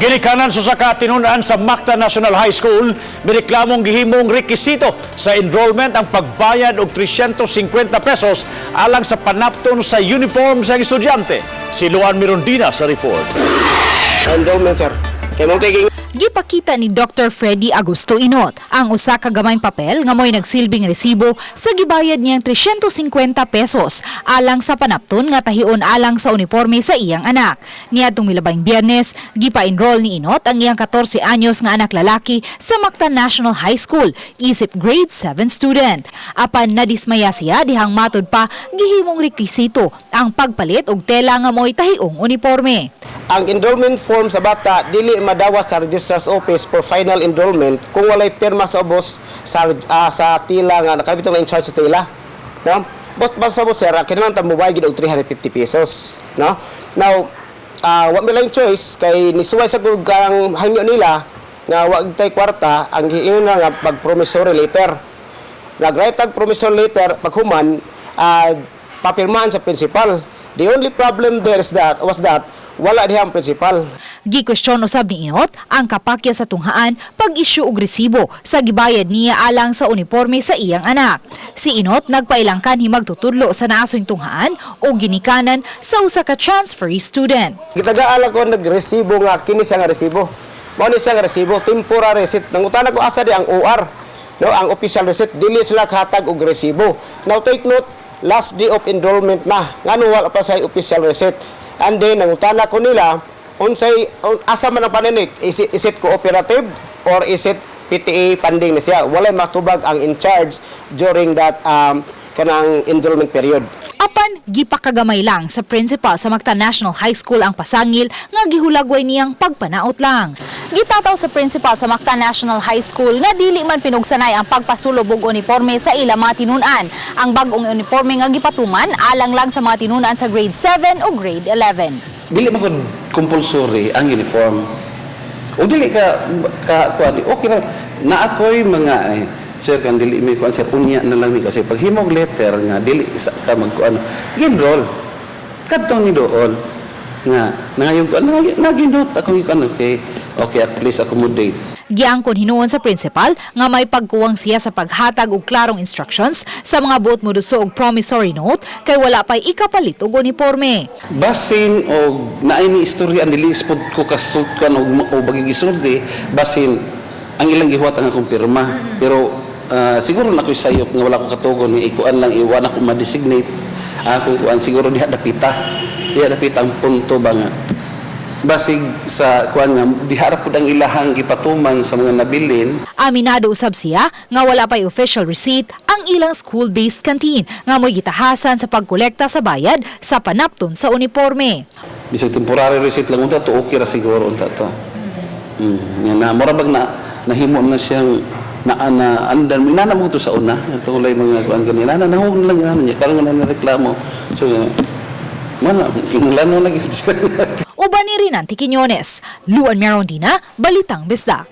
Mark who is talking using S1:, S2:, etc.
S1: Ginikanan sa katinunan sa Mactan National High School, mireklamong gihimong rekisito sa enrollment ang pagbayad og 350 pesos alang sa panapton sa uniform sa estudyante. Si Luan Mirondina sa report.
S2: Enrollment, sir.
S3: Gipakita ni Dr. Freddy Agusto Inot ang usa ka gamayng papel nga mo'y nagsilbing resibo sa gibayad niyang 350 pesos alang sa panapton nga tahion alang sa uniforme sa iyang anak. Niadtong milabayng Biyernes, gipa-enroll ni Inot ang iyang 14 anyos nga anak lalaki sa Mactan National High School, isip grade 7 student. Apan nadismaya siya dihang matod pa gihimong rekwisito ang pagpalit og tela nga mo'y tahiong uniforme.
S2: Ang enrollment form sa bata dili madawat sa registrar's office for final enrollment kung walay pirma sa ubos sa tila nga nakabitong na in charge sa tila, no? But basta mo sir, kinahanglan ta mobayad og 350 pesos, no? Now, wa mi lang choice kay nisuway sa kang hangyo nila nga wa tay kwarta ang giingon nga pag-promissory letter. Nag-write tag promissory letter paghuman papirmahan sa principal. The only problem there was that wala dihang principal.
S3: Gi-question usab ni Inot ang kapakya sa tunghaan pag-issue og resibo sa gibayad niya alang sa uniforme sa iyang anak. Si Inot nagpailangkan himagtutudlo sa naasoy tunghaan o ginikanan sa usa ka transferee student.
S2: Gitagaan ko nagresibo nga kini siya nga resibo. Mao ni siya nga resibo temporary receipt. Nangutana ko asa di ang OR, no, ang official receipt dili sila hatag og resibo. Now take note, last day of enrollment na. Ngano wala pa sa official receipt. And then, nangutana ko nila, asa man ang paninik, is it cooperative or is it PTA funding na siya? Walay matubag ang in charge during that kanang enrollment period.
S3: Apan, gipakagamay lang sa principal sa Mactan National High School ang pasangil nga gihulagway niyang pagpanaot lang. Gitataw sa principal sa Mactan National High School nga dili man pinugsanay ang pagpasulob og uniforme sa ila mga tinunan. Ang bag-ong uniforme nga gipatuman alang lang sa mga tinunan sa grade 7 o grade 11.
S4: Dili man compulsory ang uniform. O dili ka kuan okay na ako'y mga sir kan dili mi kuan sir unya na lang mi kasi pag himog letter nga dili ka magkuan ginroll kadtong ni dool nga nangayon ko naginot ako kuan okay please accommodate.
S3: Giangkon hinuon sa principal nga may pagkuwang siya sa paghatag og klarong instructions sa mga buot moduso og promissory note kay wala pay ikapalit og uniforme.
S4: Basin og naay ni istorya dili spod ko kasud kan og bagigisulti basin ang ilang gihuwat ang akong pirma pero siguro na ko'y sayop nga wala ko katugon ni ikuan lang iwan ako ma-designate ako kuan siguro diha dapita ang punto ba nga basig sa kuan nga diharap pud ang ilahang gipatuman sa mga nabilin.
S3: Aminado usab siya nga wala pay official receipt ang ilang school-based canteen nga mo'y gitahasan sa pagkolekta sa bayad sa panapton sa uniforme.
S4: Bisag temporary receipt lang unta to okay ra siguro unta to. Na mura bag na nahimo na siyang andan minana mo to sa una ito ulay mga kuan kanina nahug lang ano niya karon nga reklamo so mana kinulano lagi
S3: Uban ni Rinanti Quiñones, Luan Mirondina, Balitang Bisdak.